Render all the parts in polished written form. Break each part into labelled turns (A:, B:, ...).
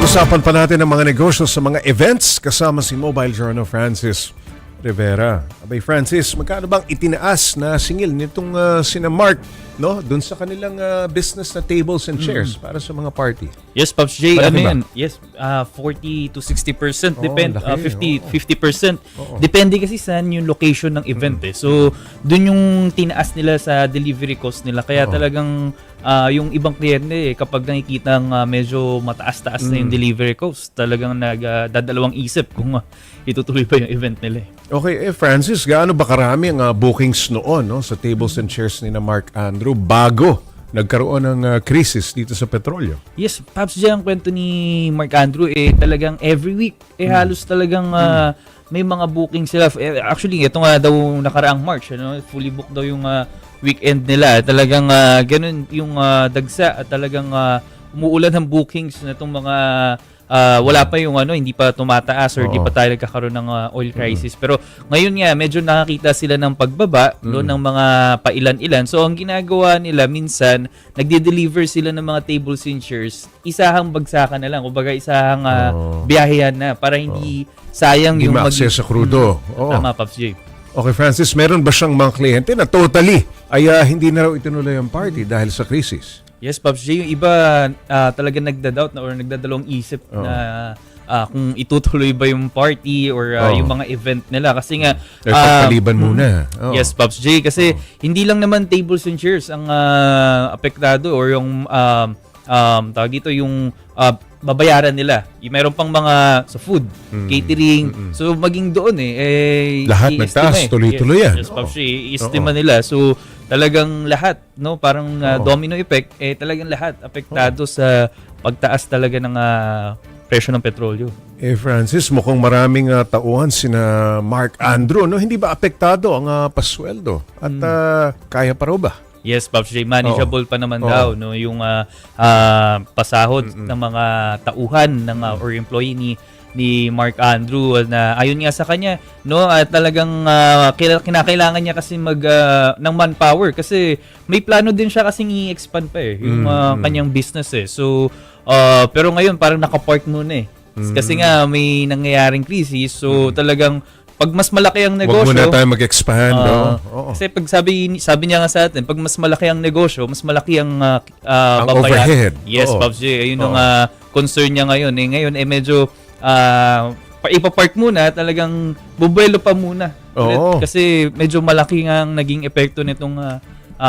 A: Pag-usapan pa natin ang mga negosyo sa mga events kasama si Mobile Journal Francis Rivera. Abay Francis, magkano bang itinaas na singil nitong sina Mark, no? Doon sa kanilang business na tables and chairs para sa mga party?
B: Yes, Pops J.
A: Malaki ba?
B: Yes, 40 to 60%. Depend,
A: laki.
B: 50%. Depende kasi saan yung location ng event eh. So, dun yung tinaas nila sa delivery cost nila. Kaya talagang yung ibang kliyente kapag nakikita medyo mataas-taas na yung delivery cost, talagang nagdadalawang isip kung itutuloy pa yung event nila eh.
A: Okay, Francis, gaano ba karami ang bookings noon, no, sa tables and chairs ni na Mark Andrew bago nagkaroon ng krisis dito sa petrolyo?
B: Yes, Pops J, ang kwento ni Mark Andrew talagang every week halos talagang may mga booking sila. Actually, ito nga daw nakaraang March, fully booked daw yung weekend nila. Talagang ganun yung dagsa at talagang umuulan ng bookings na itong mga wala pa yung hindi pa tumataas or di pa tayo nagkakaroon ng oil crisis. Pero ngayon nga medyo nakakita sila ng pagbaba ng mga pailan-ilan. So ang ginagawa nila minsan nagde-deliver sila ng mga tables and chairs, isahang bagsakan na lang, kumbaga isahang biyahehan na para hindi sayang
A: Hindi
B: yung
A: ma-access sa crudo.
B: Tama, Pops J.
A: Okay, Francis, meron ba siyang mga kliyente na totally ay hindi na raw itinuloy ang party dahil sa krisis?
B: Yes, Pops J. Yung iba talaga nagda-doubt na or nagdadalawang isip na kung itutuloy ba yung party or yung mga event nila. Kasi nga...
A: pagpaliban muna.
B: Yes, Pops J. Kasi hindi lang naman tables and chairs ang apektado or yung tawag dito yung babayaran nila. Meron pang mga sa food, catering. So maging doon
A: lahat nagtaas, tuloy-tuloy yan.
B: Yes, Pops J. I-estima nila. So talagang lahat, no, parang domino effect, talagang lahat apektado sa pagtaas talaga ng presyo ng petrolyo.
A: Francis, mukhang maraming tauhan sina Mark Andrew, no? Hindi ba apektado ang pasweldo? At kaya pa raw ba?
B: Yes, Pops J, manageable pa naman daw no yung pasahod ng mga tauhan ng or employee ni Mark Andrew na ayon nga sa kanya no talagang kinakailangan niya kasi ng manpower kasi may plano din siya kasing i-expand pa yung kanyang business so pero ngayon parang naka-park muna kasi nga may nangyayaring crisis so talagang pag mas malaki ang negosyo,
A: wag muna tayo mag-expand.
B: Kasi pag sabi niya nga sa atin, pag mas malaki ang negosyo, mas malaki ang
A: overhead.
B: Yes, Pops J. Ayun ang concern niya ngayon. Ngayon, medyo ipapark muna, talagang bubuelo pa muna. Kasi medyo malaki ang naging epekto nitong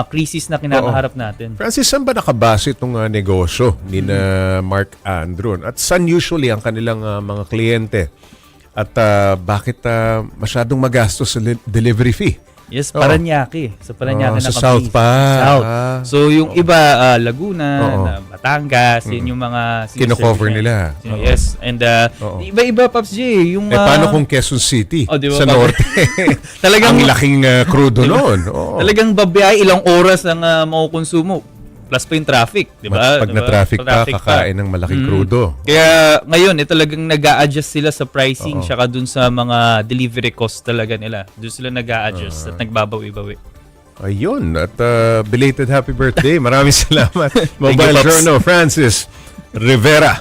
B: crisis na kinakaharap natin.
A: Francis, saan ba nakabase itong negosyo ni na Mark Andrew? At saan usually ang kanilang mga kliyente? At bakit masyadong magastos sa delivery fee?
B: Yes, Paranaque. Sa Paranaque na
A: sa South pa.
B: South. So yung iba, Laguna, Batangas, yun yung mga
A: kino-cover nila.
B: Yes. And iba-iba, Pops J. Yung,
A: paano kung Quezon City?
B: Diba,
A: sa norte?
B: talagang,
A: ang laking crudo noon.
B: Talagang babiyay, ilang oras ang makukonsumo. Plus pa yung traffic, di ba?
A: Pag na-traffic pa, kakain ng malaking crudo.
B: Kaya ngayon, talagang nag-a-adjust sila sa pricing saka dun sa mga delivery cost talaga nila. Doon sila nag-a-adjust at nagbabawi-bawi.
A: Ayun. At belated happy birthday. Maraming salamat. Mobile Journal Francis Rivera.